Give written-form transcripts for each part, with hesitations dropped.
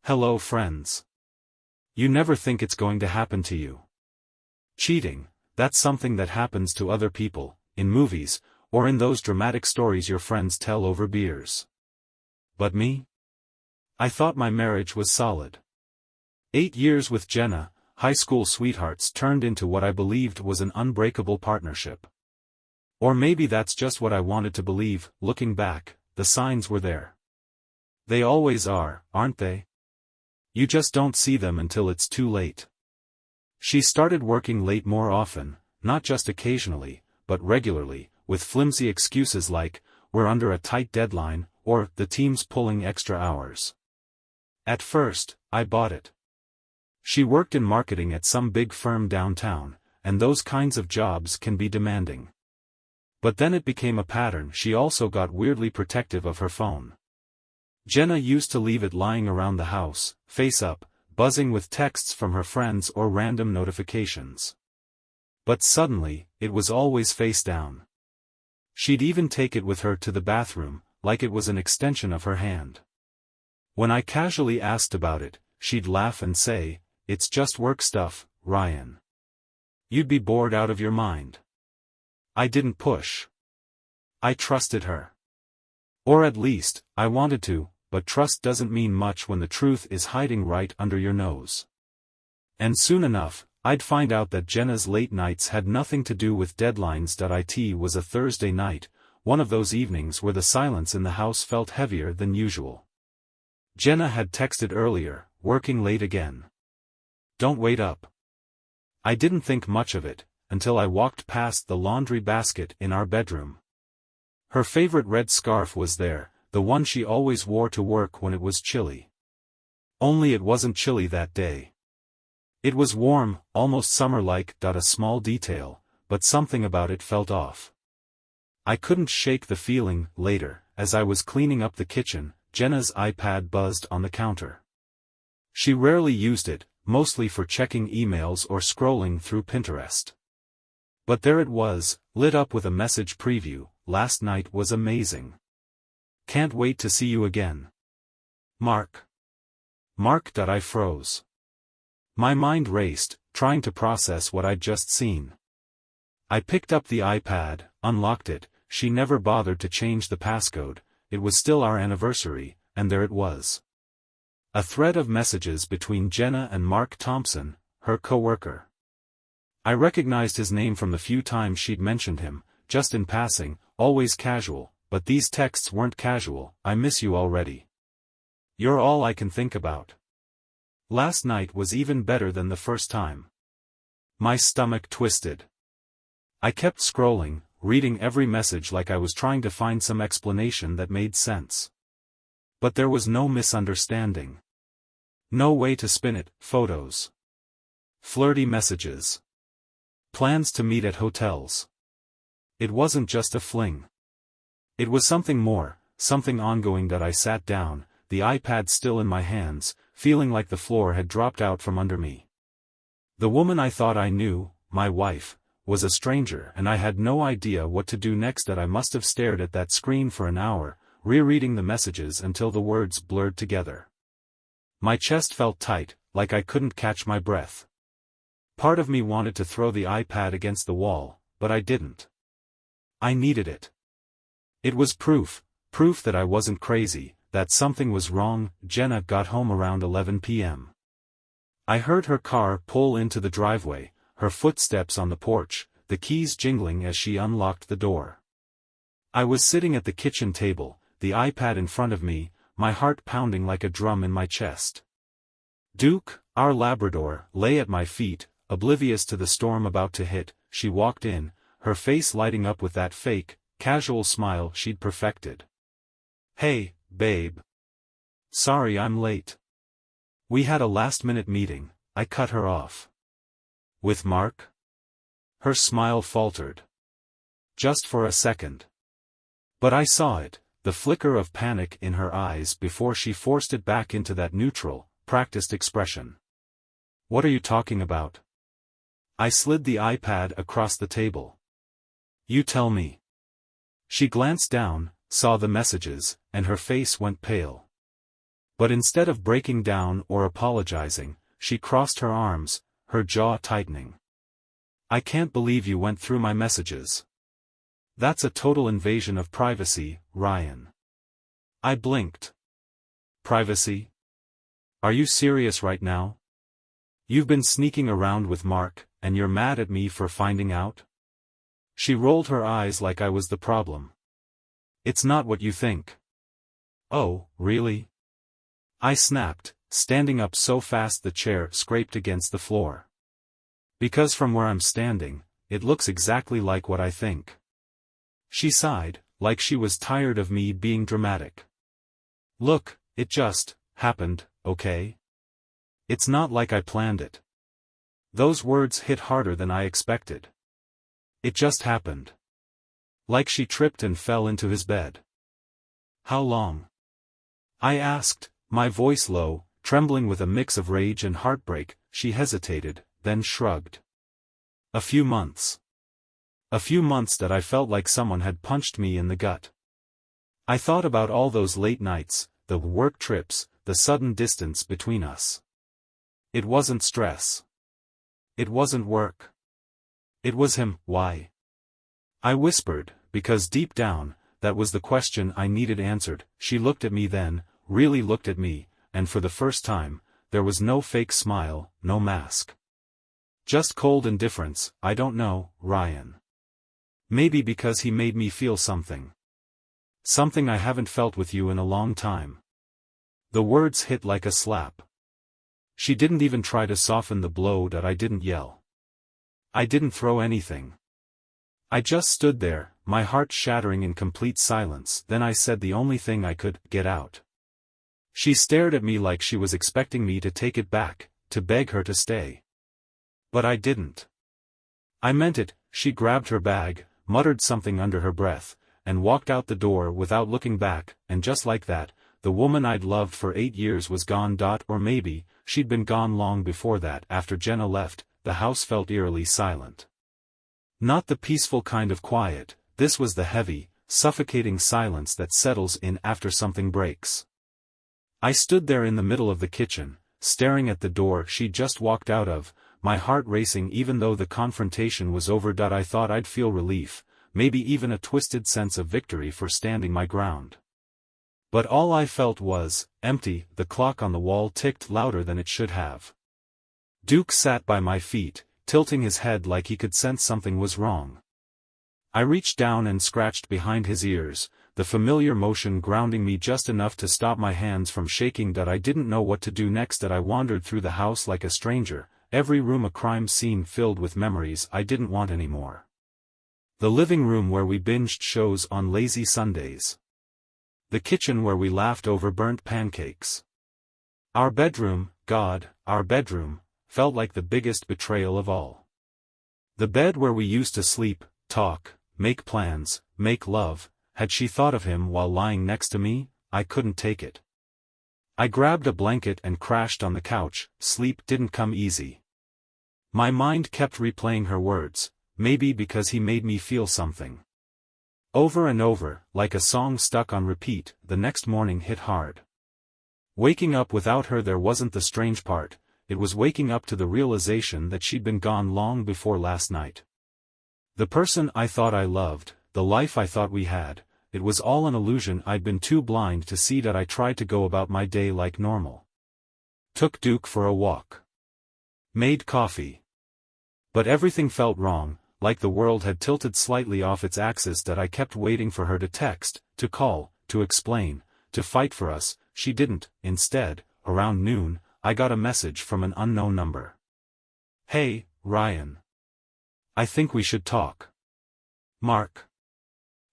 Hello friends. You never think it's going to happen to you. Cheating, that's something that happens to other people, in movies, or in those dramatic stories your friends tell over beers. But me? I thought my marriage was solid. 8 years with Jenna, high school sweethearts, turned into what I believed was an unbreakable partnership. Or maybe that's just what I wanted to believe. Looking back, the signs were there. They always are, aren't they? You just don't see them until it's too late. She started working late more often, not just occasionally, but regularly, with flimsy excuses like, we're under a tight deadline, or the team's pulling extra hours. At first, I bought it. She worked in marketing at some big firm downtown, and those kinds of jobs can be demanding. But then it became a pattern. She also got weirdly protective of her phone. Jenna used to leave it lying around the house, face up, buzzing with texts from her friends or random notifications. But suddenly, it was always face down. She'd even take it with her to the bathroom, like it was an extension of her hand. When I casually asked about it, she'd laugh and say, "It's just work stuff, Ryan. You'd be bored out of your mind." I didn't push. I trusted her. Or at least, I wanted to, but trust doesn't mean much when the truth is hiding right under your nose. And soon enough, I'd find out that Jenna's late nights had nothing to do with deadlines. It was a Thursday night, one of those evenings where the silence in the house felt heavier than usual. Jenna had texted earlier, working late again. Don't wait up. I didn't think much of it, until I walked past the laundry basket in our bedroom. Her favorite red scarf was there, the one she always wore to work when it was chilly. Only it wasn't chilly that day. It was warm, almost summer-like. A small detail, but something about it felt off. I couldn't shake the feeling. Later, as I was cleaning up the kitchen, Jenna's iPad buzzed on the counter. She rarely used it, mostly for checking emails or scrolling through Pinterest. But there it was, lit up with a message preview. Last night was amazing. Can't wait to see you again. Mark. I froze. My mind raced, trying to process what I'd just seen. I picked up the iPad, unlocked it. She never bothered to change the passcode. It was still our anniversary, and there it was. A thread of messages between Jenna and Mark Thompson, her coworker. I recognized his name from the few times she'd mentioned him, just in passing, always casual, but these texts weren't casual. I miss you already. You're all I can think about. Last night was even better than the first time. My stomach twisted. I kept scrolling, reading every message like I was trying to find some explanation that made sense. But there was no misunderstanding. No way to spin it. Photos. Flirty messages. Plans to meet at hotels. It wasn't just a fling. It was something more, something ongoing. I sat down, the iPad still in my hands, feeling like the floor had dropped out from under me. The woman I thought I knew, my wife, was a stranger, and I had no idea what to do next. I must have stared at that screen for an hour, rereading the messages until the words blurred together. My chest felt tight, like I couldn't catch my breath. Part of me wanted to throw the iPad against the wall, but I didn't. I needed it. It was proof that I wasn't crazy, that something was wrong. Jenna got home around 11 p.m. I heard her car pull into the driveway, her footsteps on the porch, the keys jingling as she unlocked the door. I was sitting at the kitchen table, the iPad in front of me, my heart pounding like a drum in my chest. Duke, our Labrador, lay at my feet, oblivious to the storm about to hit. She walked in, her face lighting up with that fake, casual smile she'd perfected. "Hey, babe. Sorry I'm late. We had a last-minute meeting," I cut her off. "With Mark?" Her smile faltered. Just for a second. But I saw it, the flicker of panic in her eyes before she forced it back into that neutral, practiced expression. "What are you talking about?" I slid the iPad across the table. "You tell me." She glanced down, saw the messages, and her face went pale. But instead of breaking down or apologizing, she crossed her arms, her jaw tightening. I can't believe you went through my messages. That's a total invasion of privacy, Ryan. I blinked. Privacy? Are you serious right now? You've been sneaking around with Mark, and you're mad at me for finding out? She rolled her eyes like I was the problem. It's not what you think. Oh, really? I snapped, standing up so fast the chair scraped against the floor. Because from where I'm standing, it looks exactly like what I think. She sighed, like she was tired of me being dramatic. Look, it just happened, okay? It's not like I planned it. Those words hit harder than I expected. It just happened. Like she tripped and fell into his bed. How long? I asked, my voice low, trembling with a mix of rage and heartbreak. She hesitated, then shrugged. A few months. A few months that I felt like someone had punched me in the gut. I thought about all those late nights, the work trips, the sudden distance between us. It wasn't stress. It wasn't work. It was him. Why? I whispered, because deep down, that was the question I needed answered. She looked at me then, really looked at me, and for the first time, there was no fake smile, no mask. Just cold indifference. I don't know, Ryan. Maybe because he made me feel something. Something I haven't felt with you in a long time. The words hit like a slap. She didn't even try to soften the blow that I didn't yell. I didn't throw anything. I just stood there, my heart shattering in complete silence. Then I said the only thing I could get out. She stared at me like she was expecting me to take it back, to beg her to stay. But I didn't. I meant it. She grabbed her bag, muttered something under her breath, and walked out the door without looking back, and just like that, the woman I'd loved for 8 years was gone. Or maybe, she'd been gone long before that. After Jenna left, the house felt eerily silent. Not the peaceful kind of quiet, this was the heavy, suffocating silence that settles in after something breaks. I stood there in the middle of the kitchen, staring at the door she'd just walked out of, my heart racing even though the confrontation was over. I thought I'd feel relief, maybe even a twisted sense of victory for standing my ground. But all I felt was empty. The clock on the wall ticked louder than it should have. Duke sat by my feet, tilting his head like he could sense something was wrong. I reached down and scratched behind his ears, the familiar motion grounding me just enough to stop my hands from shaking. I didn't know what to do next. I wandered through the house like a stranger, every room a crime scene filled with memories I didn't want anymore. The living room where we binged shows on lazy Sundays. The kitchen where we laughed over burnt pancakes. Our bedroom, God, our bedroom, felt like the biggest betrayal of all. The bed where we used to sleep, talk, make plans, make love. Had she thought of him while lying next to me? I couldn't take it. I grabbed a blanket and crashed on the couch. Sleep didn't come easy. My mind kept replaying her words, maybe because he made me feel something. Over and over, like a song stuck on repeat. The next morning hit hard. Waking up without her there wasn't the strange part, it was waking up to the realization that she'd been gone long before last night. The person I thought I loved, the life I thought we had, it was all an illusion. I'd been too blind to see. I tried to go about my day like normal. Took Duke for a walk. Made coffee. But everything felt wrong, like the world had tilted slightly off its axis. I kept waiting for her to text, to call, to explain, to fight for us. She didn't. Instead, around noon, I got a message from an unknown number. Hey, Ryan. I think we should talk. Mark.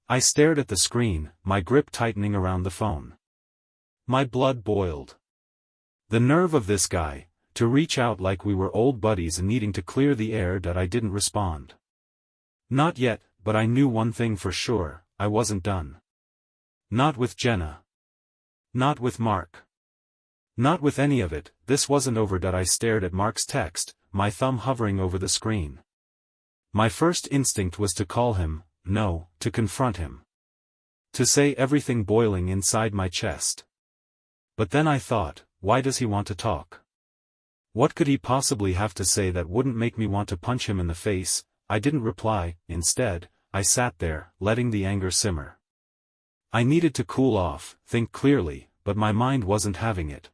I stared at the screen, my grip tightening around the phone. My blood boiled. The nerve of this guy, to reach out like we were old buddies and needing to clear the air. I didn't respond. Not yet, but I knew one thing for sure, I wasn't done. Not with Jenna. Not with Mark. Not with any of it. This wasn't over. I stared at Mark's text, my thumb hovering over the screen. My first instinct was to call him, no, to confront him. To say everything boiling inside my chest. But then I thought, why does he want to talk? What could he possibly have to say that wouldn't make me want to punch him in the face? I didn't reply. Instead, I sat there, letting the anger simmer. I needed to cool off, think clearly, but my mind wasn't having it.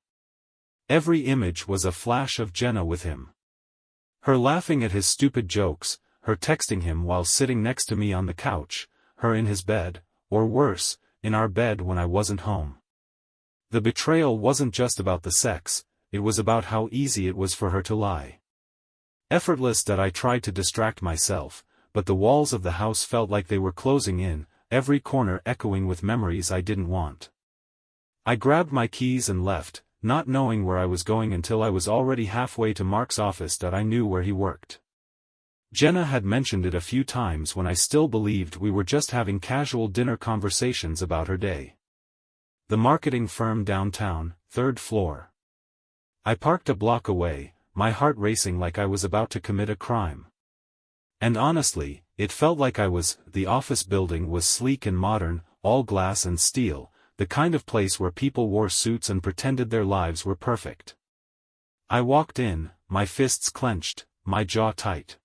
Every image was a flash of Jenna with him. Her laughing at his stupid jokes, her texting him while sitting next to me on the couch, her in his bed, or worse, in our bed when I wasn't home. The betrayal wasn't just about the sex, it was about how easy it was for her to lie. Effortless that I tried to distract myself, but the walls of the house felt like they were closing in, every corner echoing with memories I didn't want. I grabbed my keys and left, not knowing where I was going until I was already halfway to Mark's office that I knew where he worked. Jenna had mentioned it a few times when I still believed we were just having casual dinner conversations about her day. The marketing firm downtown, 3rd floor. I parked a block away, my heart racing like I was about to commit a crime. And honestly, it felt like I was. The office building was sleek and modern, all glass and steel, the kind of place where people wore suits and pretended their lives were perfect. I walked in, my fists clenched, my jaw tight.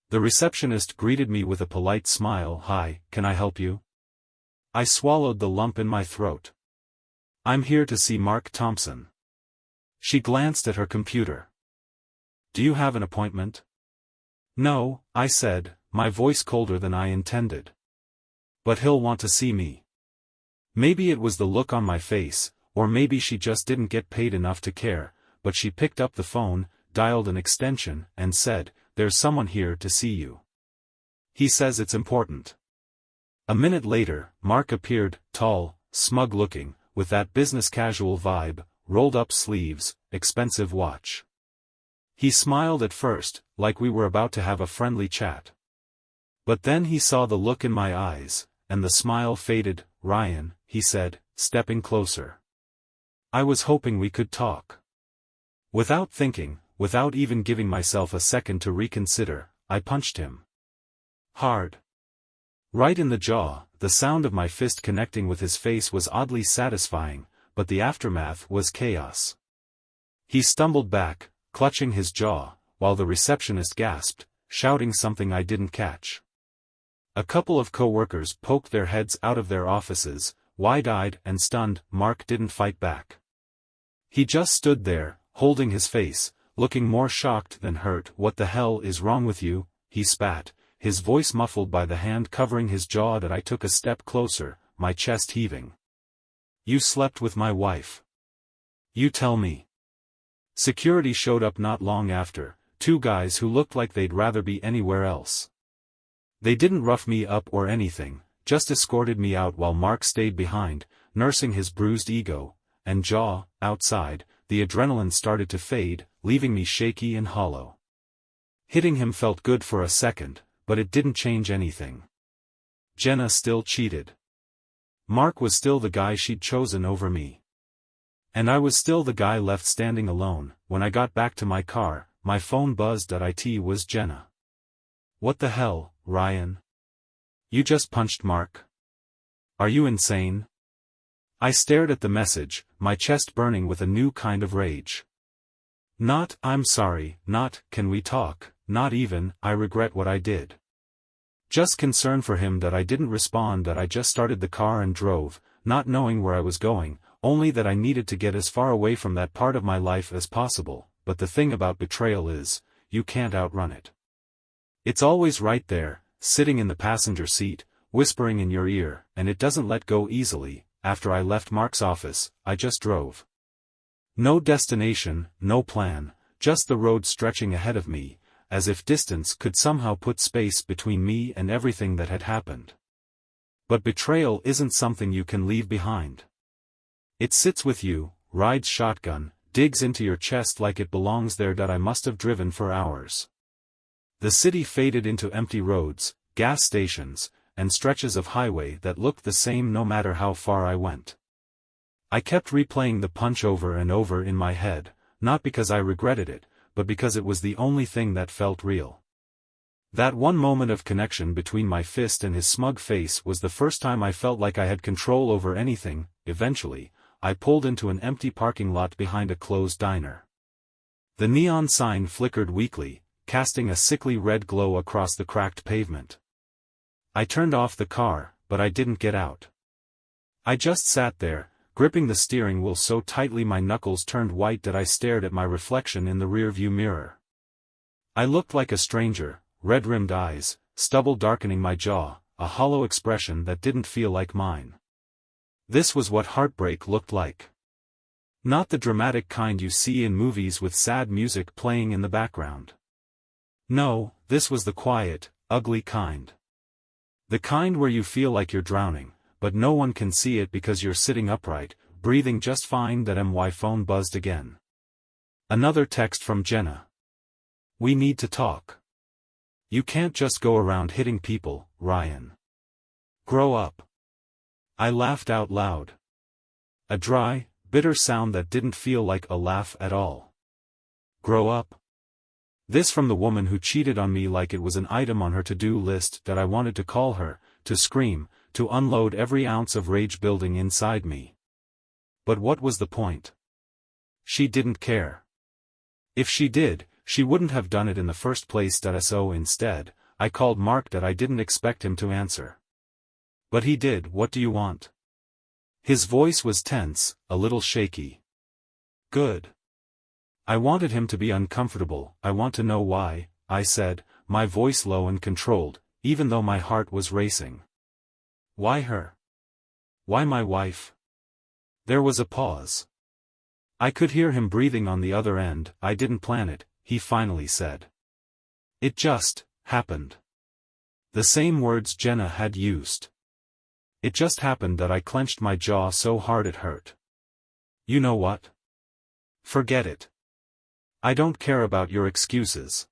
The receptionist greeted me with a polite smile. "Hi, can I help you?" I swallowed the lump in my throat. "I'm here to see Mark Thompson." She glanced at her computer. "Do you have an appointment?" "No," I said, my voice colder than I intended. "But he'll want to see me." Maybe it was the look on my face, or maybe she just didn't get paid enough to care, but she picked up the phone, dialed an extension, and said, "There's someone here to see you. He says it's important." A minute later, Mark appeared, tall, smug-looking, with that business-casual vibe, rolled-up sleeves, expensive watch. He smiled at first, like we were about to have a friendly chat. But then he saw the look in my eyes, and the smile faded. "Ryan," he said, stepping closer. "I was hoping we could talk." Without thinking, without even giving myself a second to reconsider, I punched him. Hard. Right in the jaw. The sound of my fist connecting with his face was oddly satisfying, but the aftermath was chaos. He stumbled back, clutching his jaw, while the receptionist gasped, shouting something I didn't catch. A couple of coworkers poked their heads out of their offices, wide-eyed and stunned. Mark didn't fight back. He just stood there, holding his face, looking more shocked than hurt. "What the hell is wrong with you?" he spat, his voice muffled by the hand covering his jaw. That I took a step closer, my chest heaving. "You slept with my wife. You tell me." Security showed up not long after, 2 guys who looked like they'd rather be anywhere else. They didn't rough me up or anything, just escorted me out while Mark stayed behind, nursing his bruised ego and jaw. Outside, the adrenaline started to fade, leaving me shaky and hollow. Hitting him felt good for a second, but it didn't change anything. Jenna still cheated. Mark was still the guy she'd chosen over me. And I was still the guy left standing alone. When I got back to my car, my phone buzzed. It was Jenna. "What the hell, Ryan? You just punched Mark? Are you insane?" I stared at the message, my chest burning with a new kind of rage. Not, "I'm sorry," not, "Can we talk," not even, "I regret what I did." Just concern for him that I didn't respond. That I just started the car and drove, not knowing where I was going, only that I needed to get as far away from that part of my life as possible. But the thing about betrayal is, you can't outrun it. It's always right there, sitting in the passenger seat, whispering in your ear, and it doesn't let go easily. After I left Mark's office, I just drove. No destination, no plan, just the road stretching ahead of me, as if distance could somehow put space between me and everything that had happened. But betrayal isn't something you can leave behind. It sits with you, rides shotgun, digs into your chest like it belongs there. That I must have driven for hours. The city faded into empty roads, gas stations, and stretches of highway that looked the same no matter how far I went. I kept replaying the punch over and over in my head, not because I regretted it, but because it was the only thing that felt real. That one moment of connection between my fist and his smug face was the first time I felt like I had control over anything. Eventually, I pulled into an empty parking lot behind a closed diner. The neon sign flickered weakly, casting a sickly red glow across the cracked pavement. I turned off the car, but I didn't get out. I just sat there, gripping the steering wheel so tightly my knuckles turned white that I stared at my reflection in the rearview mirror. I looked like a stranger, red-rimmed eyes, stubble darkening my jaw, a hollow expression that didn't feel like mine. This was what heartbreak looked like. Not the dramatic kind you see in movies with sad music playing in the background. No, this was the quiet, ugly kind. The kind where you feel like you're drowning, but no one can see it because you're sitting upright, breathing just fine. That my phone buzzed again. Another text from Jenna. We need to talk. You can't just go around hitting people, Ryan. Grow up. I laughed out loud. A dry, bitter sound that didn't feel like a laugh at all. Grow up. This from the woman who cheated on me like it was an item on her to-do list that I wanted to call her, to scream, to unload every ounce of rage building inside me. But what was the point? She didn't care. If she did, she wouldn't have done it in the first place. So instead, I called Mark. I didn't expect him to answer. But he did. What do you want? His voice was tense, a little shaky. Good. I wanted him to be uncomfortable. I want to know why, I said, my voice low and controlled, even though my heart was racing. Why her? Why my wife? There was a pause. I could hear him breathing on the other end. I didn't plan it, he finally said. It just happened. The same words Jenna had used. It just happened. That I clenched my jaw so hard it hurt. You know what? Forget it. I don't care about your excuses.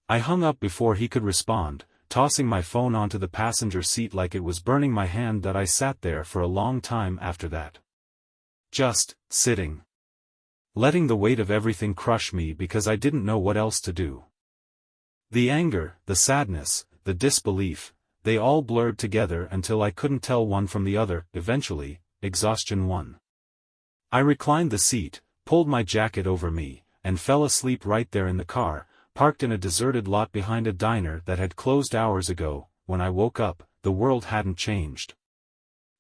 I hung up before he could respond, tossing my phone onto the passenger seat like it was burning my hand. I sat there for a long time after that. Just sitting. Letting the weight of everything crush me because I didn't know what else to do. The anger, the sadness, the disbelief, they all blurred together until I couldn't tell one from the other. Eventually, exhaustion won. I reclined the seat, pulled my jacket over me, and fell asleep right there in the car, parked in a deserted lot behind a diner that had closed hours ago. When I woke up, the world hadn't changed.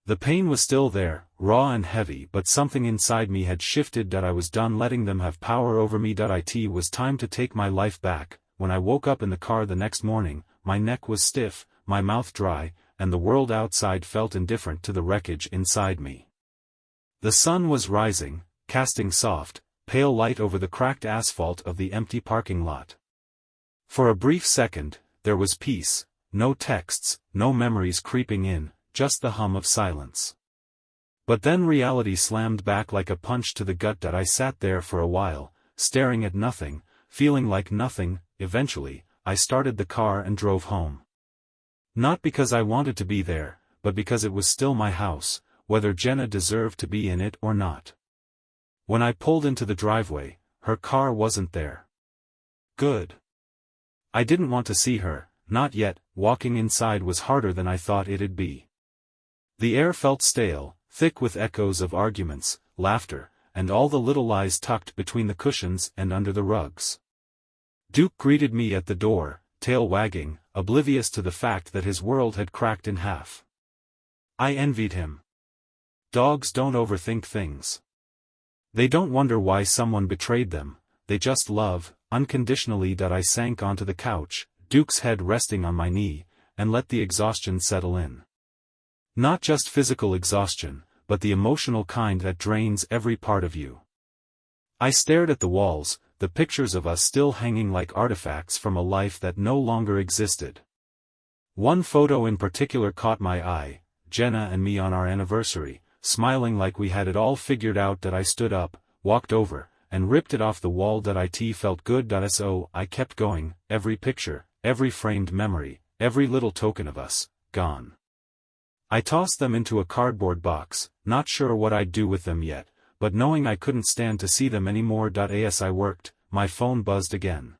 The pain was still there, raw and heavy, but something inside me had shifted. I was done letting them have power over me. It was time to take my life back. When I woke up in the car the next morning, my neck was stiff, my mouth dry, and the world outside felt indifferent to the wreckage inside me. The sun was rising, casting soft, pale light over the cracked asphalt of the empty parking lot. For a brief second, there was peace, no texts, no memories creeping in, just the hum of silence. But then reality slammed back like a punch to the gut. I sat there for a while, staring at nothing, feeling like nothing. Eventually, I started the car and drove home. Not because I wanted to be there, but because it was still my house, whether Jenna deserved to be in it or not. When I pulled into the driveway, her car wasn't there. Good. I didn't want to see her, not yet. Walking inside was harder than I thought it'd be. The air felt stale, thick with echoes of arguments, laughter, and all the little lies tucked between the cushions and under the rugs. Duke greeted me at the door, tail wagging, oblivious to the fact that his world had cracked in half. I envied him. Dogs don't overthink things. They don't wonder why someone betrayed them, they just love, unconditionally. I sank onto the couch, Duke's head resting on my knee, and let the exhaustion settle in. Not just physical exhaustion, but the emotional kind that drains every part of you. I stared at the walls, the pictures of us still hanging like artifacts from a life that no longer existed. One photo in particular caught my eye, Jenna and me on our anniversary, smiling like we had it all figured out. I stood up, walked over, and ripped it off the wall. It felt good. So I kept going, every picture, every framed memory, every little token of us, gone. I tossed them into a cardboard box, not sure what I'd do with them yet, but knowing I couldn't stand to see them anymore. As I worked, my phone buzzed again.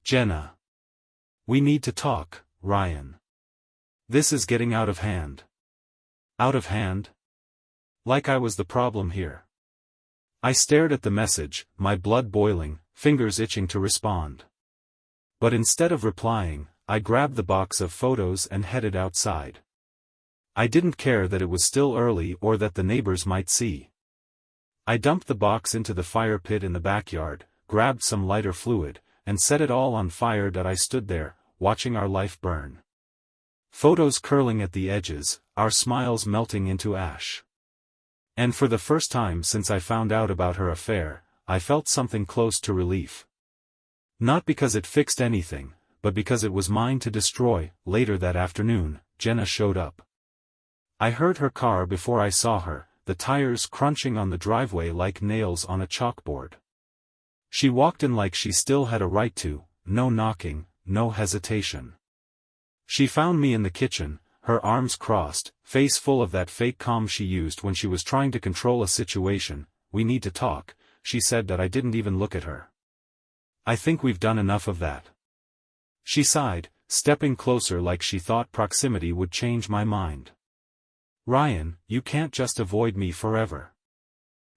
Jenna. We need to talk, Ryan. This is getting out of hand. Out of hand? Like I was the problem here. I stared at the message, my blood boiling, fingers itching to respond. But instead of replying, I grabbed the box of photos and headed outside. I didn't care that it was still early or that the neighbors might see. I dumped the box into the fire pit in the backyard, grabbed some lighter fluid, and set it all on fire. I stood there, watching our life burn. Photos curling at the edges, our smiles melting into ash. And for the first time since I found out about her affair, I felt something close to relief. Not because it fixed anything, but because it was mine to destroy. Later that afternoon, Jenna showed up. I heard her car before I saw her, the tires crunching on the driveway like nails on a chalkboard. She walked in like she still had a right to, no knocking, no hesitation. She found me in the kitchen, her arms crossed, face full of that fake calm she used when she was trying to control a situation. "We need to talk," she said. That I didn't even look at her. "I think we've done enough of that." She sighed, stepping closer like she thought proximity would change my mind. "Ryan, you can't just avoid me forever."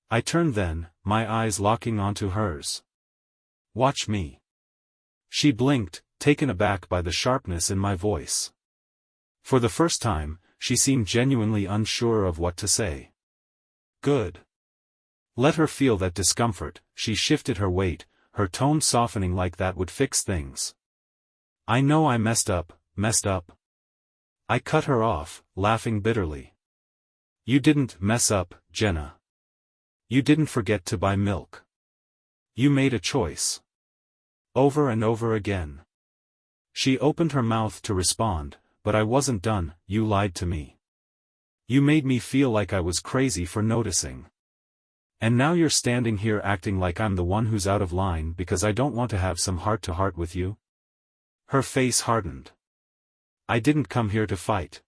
I turned then, my eyes locking onto hers. "Watch me." She blinked, taken aback by the sharpness in my voice. For the first time, she seemed genuinely unsure of what to say. "Good." Let her feel that discomfort. She shifted her weight, her tone softening like that would fix things. "I know I messed up. I cut her off, laughing bitterly. "You didn't mess up, Jenna. You didn't forget to buy milk. You made a choice. Over and over again." She opened her mouth to respond, but I wasn't done. "You lied to me. You made me feel like I was crazy for noticing. And now you're standing here acting like I'm the one who's out of line because I don't want to have some heart-to-heart with you?" Her face hardened. "I didn't come here to fight."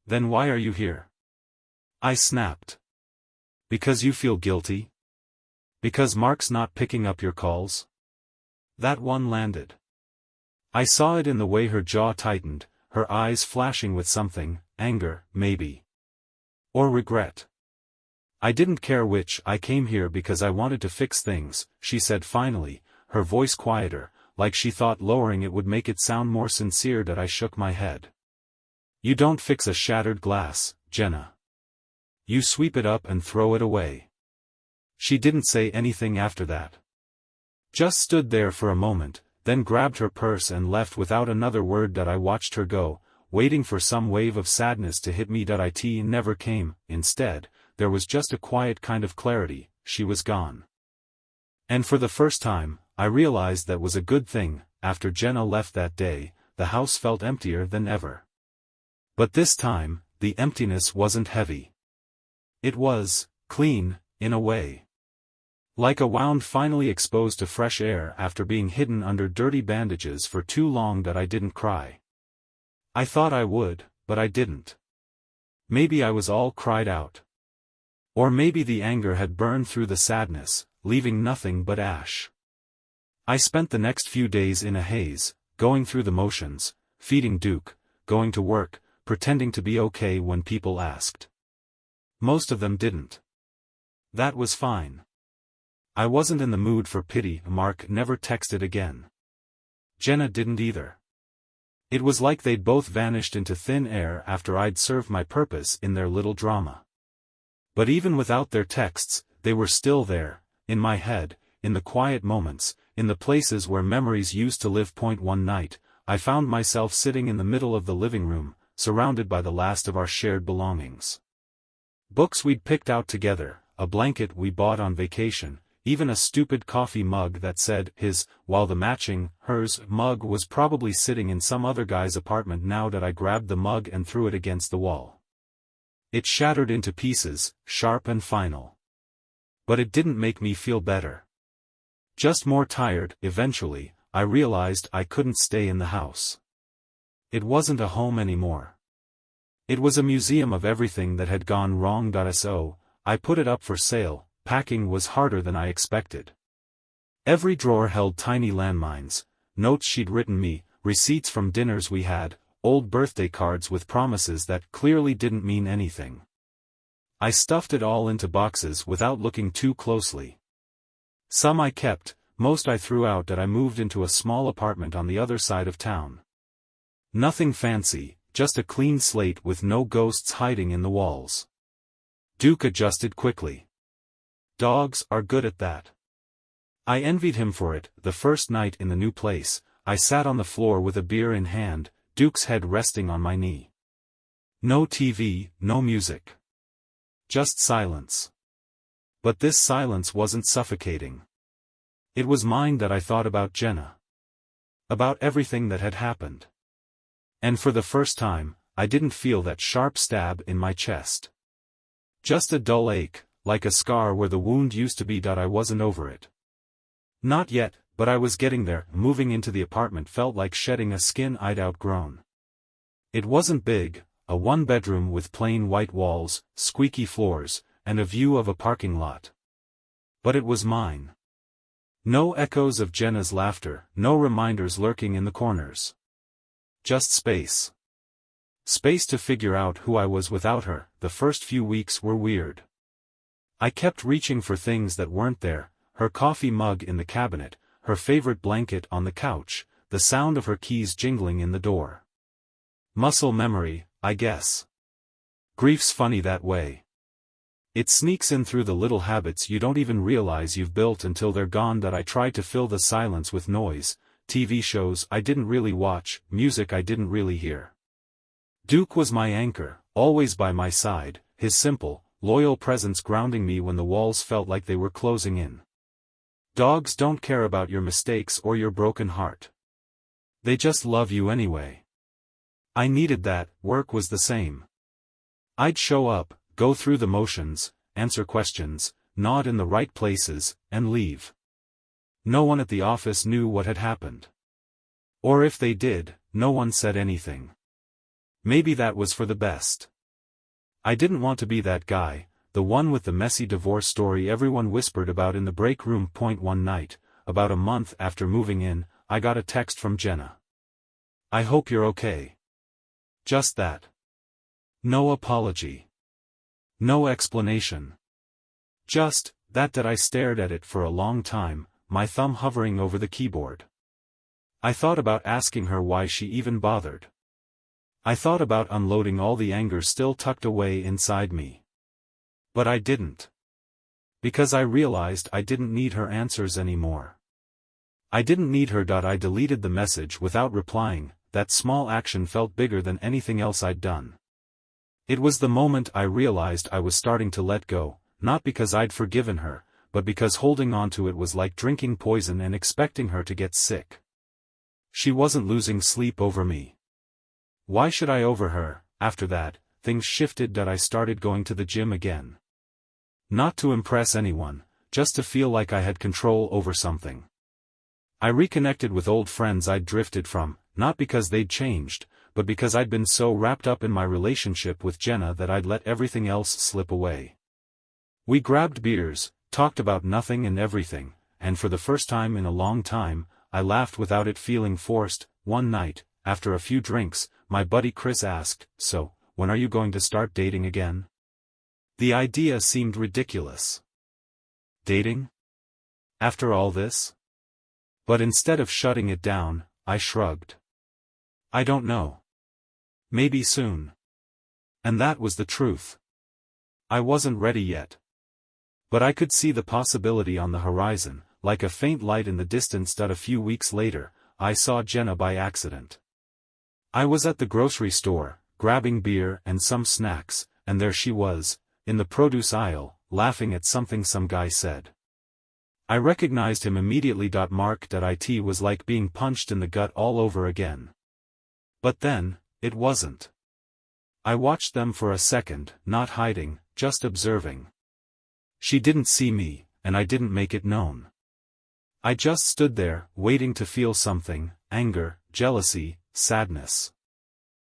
"Then why are you here?" I snapped. "Because you feel guilty? Because Mark's not picking up your calls?" That one landed. I saw it in the way her jaw tightened, her eyes flashing with something, anger, maybe. Or regret. "I didn't care which. I came here because I wanted to fix things," she said finally, her voice quieter, like she thought lowering it would make it sound more sincere. That I shook my head. "You don't fix a shattered glass, Jenna. You sweep it up and throw it away." She didn't say anything after that. Just stood there for a moment, then grabbed her purse and left without another word. That I watched her go, waiting for some wave of sadness to hit me. It never came. Instead, there was just a quiet kind of clarity. She was gone. And for the first time, I realized that was a good thing. After Jenna left that day, the house felt emptier than ever. But this time, the emptiness wasn't heavy. It was clean, in a way. Like a wound finally exposed to fresh air after being hidden under dirty bandages for too long. That I didn't cry. I thought I would, but I didn't. Maybe I was all cried out. Or maybe the anger had burned through the sadness, leaving nothing but ash. I spent the next few days in a haze, going through the motions, feeding Duke, going to work, pretending to be okay when people asked. Most of them didn't. That was fine. I wasn't in the mood for pity. Mark never texted again. Jenna didn't either. It was like they'd both vanished into thin air after I'd served my purpose in their little drama. But even without their texts, they were still there, in my head, in the quiet moments, in the places where memories used to live. One night, I found myself sitting in the middle of the living room, surrounded by the last of our shared belongings. Books we'd picked out together, a blanket we bought on vacation, even a stupid coffee mug that said his, while the matching, hers, mug was probably sitting in some other guy's apartment now. That I grabbed the mug and threw it against the wall. It shattered into pieces, sharp and final. But it didn't make me feel better. Just more tired. Eventually, I realized I couldn't stay in the house. It wasn't a home anymore. It was a museum of everything that had gone wrong. So, I put it up for sale. Packing was harder than I expected. Every drawer held tiny landmines, notes she'd written me, receipts from dinners we had, old birthday cards with promises that clearly didn't mean anything. I stuffed it all into boxes without looking too closely. Some I kept, most I threw out that I moved into a small apartment on the other side of town. Nothing fancy, just a clean slate with no ghosts hiding in the walls. Duke adjusted quickly. Dogs are good at that. I envied him for it. The first night in the new place, I sat on the floor with a beer in hand, Duke's head resting on my knee. No TV, no music. Just silence. But this silence wasn't suffocating. It was mine. That I thought about Jenna. About everything that had happened. And for the first time, I didn't feel that sharp stab in my chest. Just a dull ache, like a scar where the wound used to be. I wasn't over it. Not yet, but I was getting there. Moving into the apartment felt like shedding a skin I'd outgrown. It wasn't big, a one-bedroom with plain white walls, squeaky floors, and a view of a parking lot. But it was mine. No echoes of Jenna's laughter, no reminders lurking in the corners. Just space. Space to figure out who I was without her. The first few weeks were weird. I kept reaching for things that weren't there, her coffee mug in the cabinet, her favorite blanket on the couch, the sound of her keys jingling in the door. Muscle memory, I guess. Grief's funny that way. It sneaks in through the little habits you don't even realize you've built until they're gone. I tried to fill the silence with noise, TV shows I didn't really watch, music I didn't really hear. Duke was my anchor, always by my side, his simple, loyal presence grounding me when the walls felt like they were closing in. Dogs don't care about your mistakes or your broken heart. They just love you anyway. I needed that. Work was the same. I'd show up, go through the motions, answer questions, nod in the right places, and leave. No one at the office knew what had happened. Or if they did, no one said anything. Maybe that was for the best. I didn't want to be that guy, the one with the messy divorce story everyone whispered about in the break room. One night, about a month after moving in, I got a text from Jenna. "I hope you're okay." Just that. No apology. No explanation. Just that. I stared at it for a long time, my thumb hovering over the keyboard. I thought about asking her why she even bothered. I thought about unloading all the anger still tucked away inside me. But I didn't. Because I realized I didn't need her answers anymore. I didn't need her. I deleted the message without replying. That small action felt bigger than anything else I'd done. It was the moment I realized I was starting to let go, not because I'd forgiven her, but because holding on to it was like drinking poison and expecting her to get sick. She wasn't losing sleep over me. Why should I over her? After that, things shifted. I started going to the gym again. Not to impress anyone, just to feel like I had control over something. I reconnected with old friends I'd drifted from, not because they'd changed, but because I'd been so wrapped up in my relationship with Jenna that I'd let everything else slip away. We grabbed beers, talked about nothing and everything, and for the first time in a long time, I laughed without it feeling forced. One night, after a few drinks, my buddy Chris asked, "So, when are you going to start dating again?" The idea seemed ridiculous. Dating? After all this? But instead of shutting it down, I shrugged. I don't know. Maybe soon. And that was the truth. I wasn't ready yet. But I could see the possibility on the horizon, like a faint light in the distance. A few weeks later, I saw Jenna by accident. I was at the grocery store, grabbing beer and some snacks, and there she was, in the produce aisle, laughing at something some guy said. I recognized him immediately. Mark.it was like being punched in the gut all over again. But then, it wasn't. I watched them for a second, not hiding, just observing. She didn't see me, and I didn't make it known. I just stood there, waiting to feel something, anger, jealousy, sadness.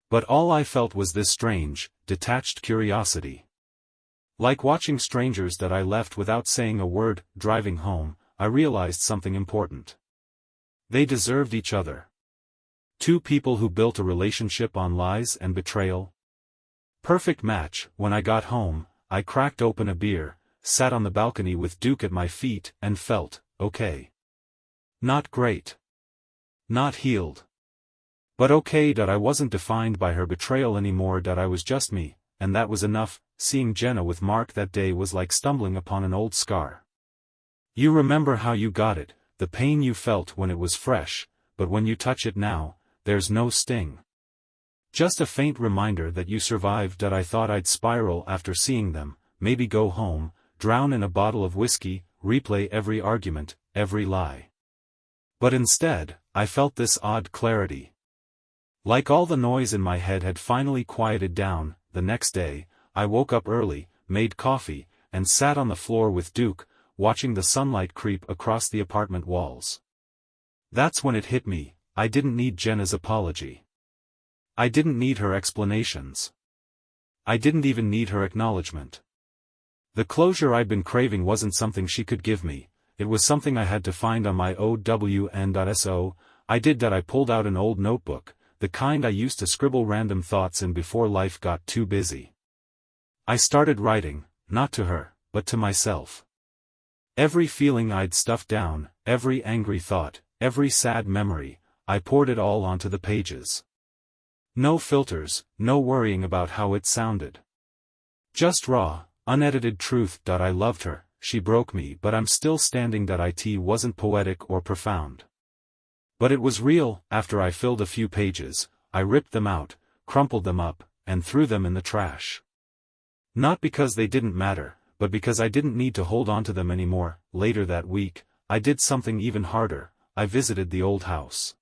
But all I felt was this strange, detached curiosity. Like watching strangers that I left without saying a word. Driving home, I realized something important. They deserved each other. Two people who built a relationship on lies and betrayal. Perfect match. When I got home, I cracked open a beer, sat on the balcony with Duke at my feet and felt, okay. Not great. Not healed. But okay. I wasn't defined by her betrayal anymore. I was just me, and that was enough. Seeing Jenna with Mark that day was like stumbling upon an old scar. You remember how you got it, the pain you felt when it was fresh, but when you touch it now, there's no sting. Just a faint reminder that you survived. I thought I'd spiral after seeing them, maybe go home, drown in a bottle of whiskey, replay every argument, every lie. But instead, I felt this odd clarity. Like all the noise in my head had finally quieted down. The next day, I woke up early, made coffee, and sat on the floor with Duke, watching the sunlight creep across the apartment walls. That's when it hit me, I didn't need Jenna's apology. I didn't need her explanations. I didn't even need her acknowledgement. The closure I'd been craving wasn't something she could give me, it was something I had to find on my own. I did that. I pulled out an old notebook, the kind I used to scribble random thoughts in before life got too busy. I started writing, not to her, but to myself. Every feeling I'd stuffed down, every angry thought, every sad memory, I poured it all onto the pages. No filters, no worrying about how it sounded. Just raw, unedited truth. I loved her, she broke me, but I'm still standing. It wasn't poetic or profound. But it was real. After I filled a few pages, I ripped them out, crumpled them up, and threw them in the trash. Not because they didn't matter, but because I didn't need to hold on to them anymore. Later that week, I did something even harder. I visited the old house.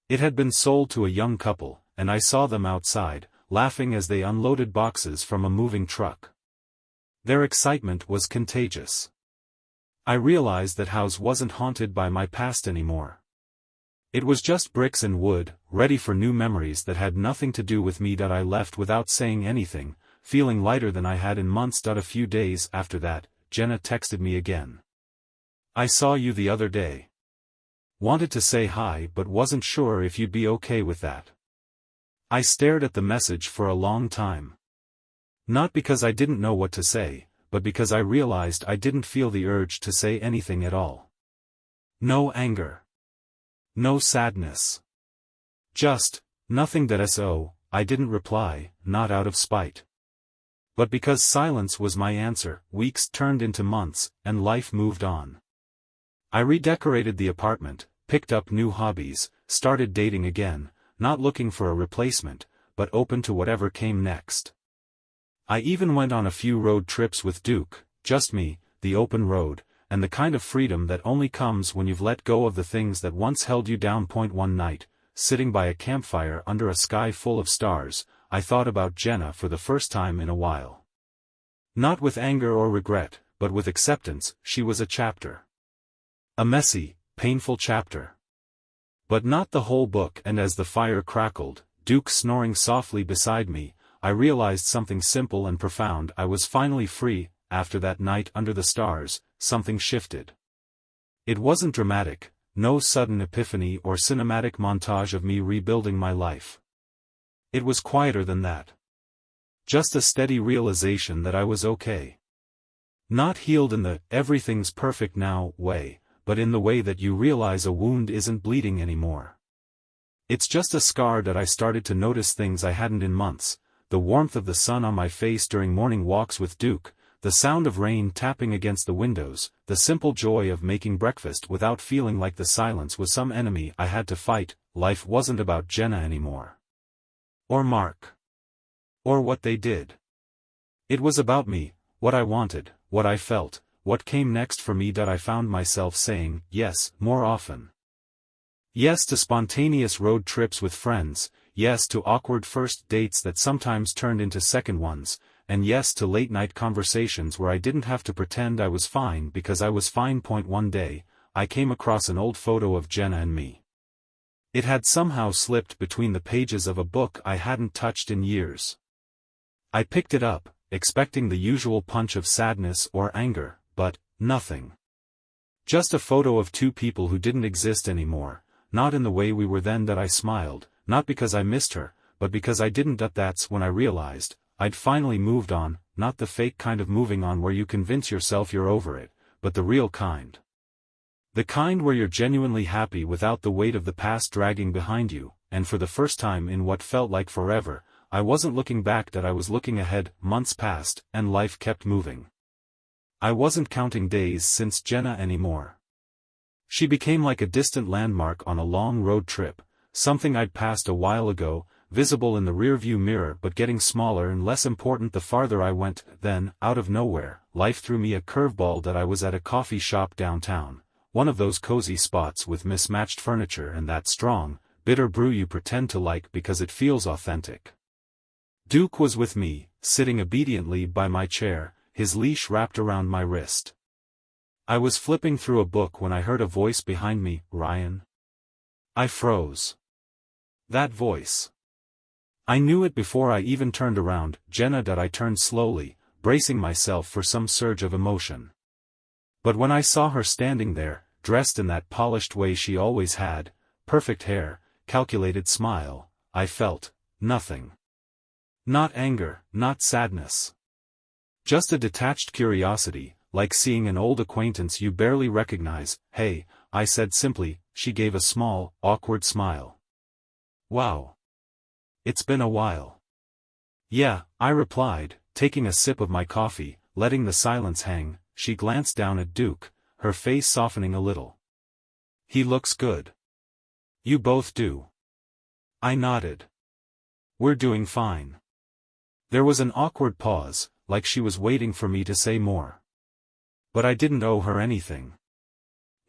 It had been sold to a young couple, and I saw them outside, laughing as they unloaded boxes from a moving truck. Their excitement was contagious. I realized that house wasn't haunted by my past anymore. It was just bricks and wood, ready for new memories that had nothing to do with me. I left without saying anything, feeling lighter than I had in months. A few days after that, Jenna texted me again. I saw you the other day. Wanted to say hi but wasn't sure if you'd be okay with that. I stared at the message for a long time. Not because I didn't know what to say, but because I realized I didn't feel the urge to say anything at all. No anger. No sadness. Just, nothing. I didn't reply, not out of spite. But because silence was my answer. Weeks turned into months, and life moved on. I redecorated the apartment, picked up new hobbies, started dating again, not looking for a replacement, but open to whatever came next. I even went on a few road trips with Duke, just me, the open road, and the kind of freedom that only comes when you've let go of the things that once held you down. One night, sitting by a campfire under a sky full of stars, I thought about Jenna for the first time in a while. Not with anger or regret, but with acceptance. She was a chapter. A messy, painful chapter. But not the whole book. And as the fire crackled, Duke snoring softly beside me, I realized something simple and profound. I was finally free. After that night under the stars, something shifted. It wasn't dramatic, no sudden epiphany or cinematic montage of me rebuilding my life. It was quieter than that. Just a steady realization that I was okay. Not healed in the everything's perfect now way, but in the way that you realize a wound isn't bleeding anymore. It's just a scar. I started to notice things I hadn't in months, the warmth of the sun on my face during morning walks with Duke, the sound of rain tapping against the windows, the simple joy of making breakfast without feeling like the silence was some enemy I had to fight. Life wasn't about Jenna anymore. Or Mark. Or what they did. It was about me, what I wanted, what I felt, what came next for me. I found myself saying yes more often. Yes to spontaneous road trips with friends, yes to awkward first dates that sometimes turned into second ones, and yes to late-night conversations where I didn't have to pretend I was fine because I was fine. One day, I came across an old photo of Jenna and me. It had somehow slipped between the pages of a book I hadn't touched in years. I picked it up, expecting the usual punch of sadness or anger, but nothing. Just a photo of two people who didn't exist anymore, not in the way we were then. I smiled, not because I missed her, but because I didn't. That's when I realized, I'd finally moved on, not the fake kind of moving on where you convince yourself you're over it, but the real kind. The kind where you're genuinely happy without the weight of the past dragging behind you, and for the first time in what felt like forever, I wasn't looking back, that I was looking ahead. Months passed, and life kept moving. I wasn't counting days since Jenna anymore. She became like a distant landmark on a long road trip, something I'd passed a while ago, visible in the rearview mirror but getting smaller and less important the farther I went. Then, out of nowhere, life threw me a curveball that I was at a coffee shop downtown, one of those cozy spots with mismatched furniture and that strong, bitter brew you pretend to like because it feels authentic. Duke was with me, sitting obediently by my chair, his leash wrapped around my wrist. I was flipping through a book when I heard a voice behind me, "Ryan." I froze. That voice. I knew it before I even turned around. "Jenna." I turned slowly, bracing myself for some surge of emotion. But when I saw her standing there, dressed in that polished way she always had, perfect hair, calculated smile, I felt nothing. Not anger, not sadness. Just a detached curiosity, like seeing an old acquaintance you barely recognize. "Hey," I said simply. She gave a small, awkward smile. "Wow. It's been a while." "Yeah," I replied, taking a sip of my coffee, letting the silence hang. She glanced down at Duke, her face softening a little. "He looks good." "You both do." I nodded. "We're doing fine." There was an awkward pause, like she was waiting for me to say more. But I didn't owe her anything.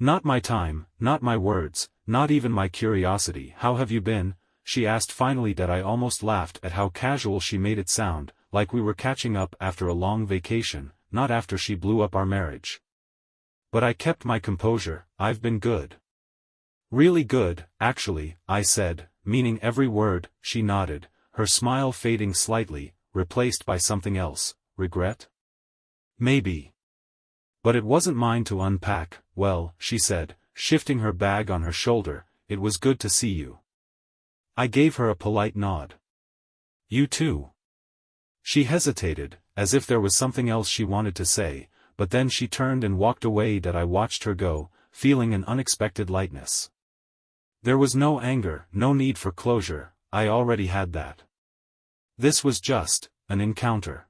Not my time, not my words, not even my curiosity. "How have you been?" she asked finally. I almost laughed at how casual she made it sound, like we were catching up after a long vacation, not after she blew up our marriage. But I kept my composure. "I've been good. Really good, actually," I said, meaning every word. She nodded, her smile fading slightly, replaced by something else. "Regret? Maybe. But it wasn't mine to unpack." "Well," she said, shifting her bag on her shoulder, "it was good to see you." I gave her a polite nod. "You too." She hesitated, as if there was something else she wanted to say, but then she turned and walked away. I watched her go, feeling an unexpected lightness. There was no anger, no need for closure. I already had that. This was just an encounter.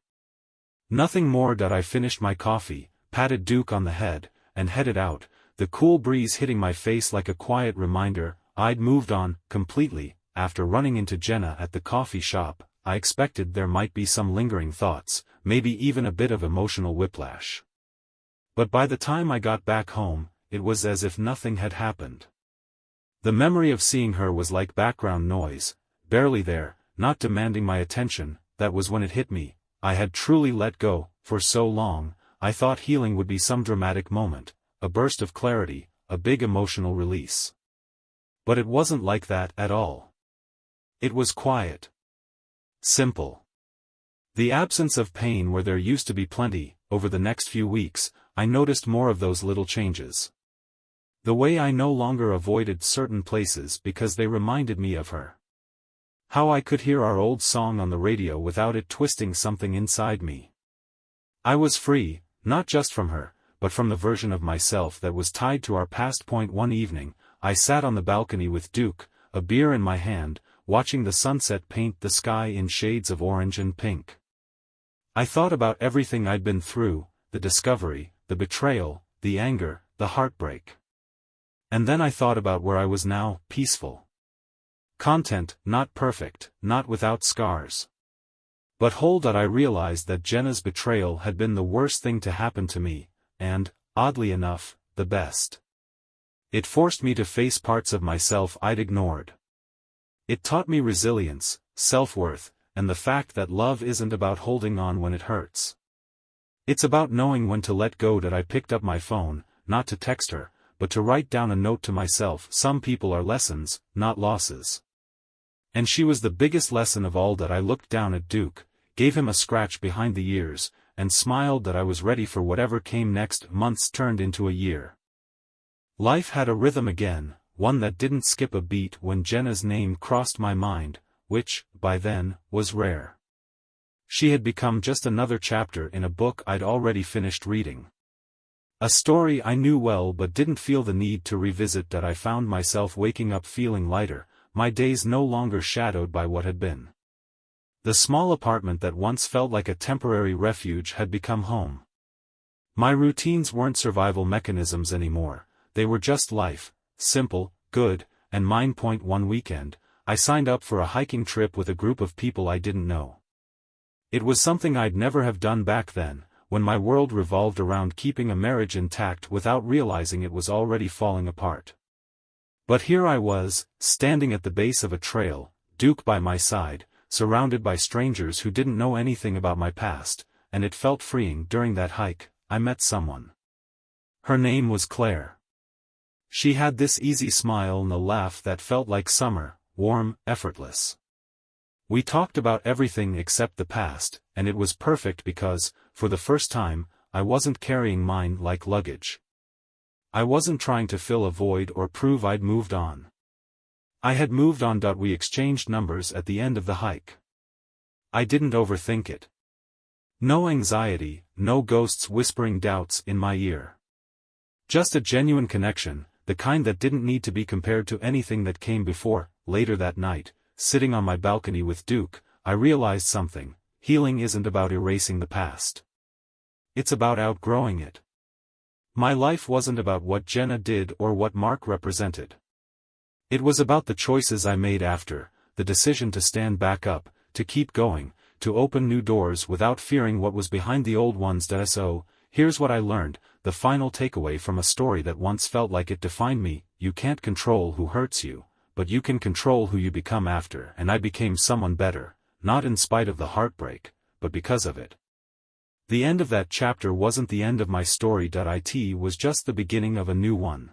Nothing more. I finished my coffee, patted Duke on the head, and headed out, the cool breeze hitting my face like a quiet reminder. I'd moved on, completely. After running into Jenna at the coffee shop, I expected there might be some lingering thoughts, maybe even a bit of emotional whiplash. But by the time I got back home, it was as if nothing had happened. The memory of seeing her was like background noise, barely there, not demanding my attention. That was when it hit me. I had truly let go. For so long, I thought healing would be some dramatic moment, a burst of clarity, a big emotional release. But it wasn't like that at all. It was quiet. Simple. The absence of pain where there used to be plenty. Over the next few weeks, I noticed more of those little changes. The way I no longer avoided certain places because they reminded me of her. How I could hear our old song on the radio without it twisting something inside me. I was free, not just from her, but from the version of myself that was tied to our past. One evening, I sat on the balcony with Duke, a beer in my hand, watching the sunset paint the sky in shades of orange and pink. I thought about everything I'd been through, the discovery, the betrayal, the anger, the heartbreak. And then I thought about where I was now, peaceful. Content, not perfect, not without scars. But hold on, I realized that Jenna's betrayal had been the worst thing to happen to me, and, oddly enough, the best. It forced me to face parts of myself I'd ignored. It taught me resilience, self-worth, and the fact that love isn't about holding on when it hurts. It's about knowing when to let go. I picked up my phone, not to text her, but to write down a note to myself. Some people are lessons, not losses. And she was the biggest lesson of all. I looked down at Duke, gave him a scratch behind the ears, and smiled. I was ready for whatever came next. Months turned into a year. Life had a rhythm again, one that didn't skip a beat when Jenna's name crossed my mind, which, by then, was rare. She had become just another chapter in a book I'd already finished reading. A story I knew well but didn't feel the need to revisit. That I found myself waking up feeling lighter, my days no longer shadowed by what had been. The small apartment that once felt like a temporary refuge had become home. My routines weren't survival mechanisms anymore, they were just life, simple, good, and mine. One weekend, I signed up for a hiking trip with a group of people I didn't know. It was something I'd never have done back then, when my world revolved around keeping a marriage intact without realizing it was already falling apart. But here I was, standing at the base of a trail, Duke by my side, surrounded by strangers who didn't know anything about my past, and it felt freeing. During that hike, I met someone. Her name was Claire. She had this easy smile and a laugh that felt like summer, warm, effortless. We talked about everything except the past, and it was perfect because, for the first time, I wasn't carrying mine like luggage. I wasn't trying to fill a void or prove I'd moved on. I had moved on. We exchanged numbers at the end of the hike. I didn't overthink it. No anxiety, no ghosts whispering doubts in my ear. Just a genuine connection, the kind that didn't need to be compared to anything that came before. Later that night, sitting on my balcony with Duke, I realized something: healing isn't about erasing the past. It's about outgrowing it. My life wasn't about what Jenna did or what Mark represented. It was about the choices I made after, the decision to stand back up, to keep going, to open new doors without fearing what was behind the old ones. So, here's what I learned, the final takeaway from a story that once felt like it defined me: you can't control who hurts you, but you can control who you become after. And I became someone better, not in spite of the heartbreak, but because of it. The end of that chapter wasn't the end of my story. It was just the beginning of a new one.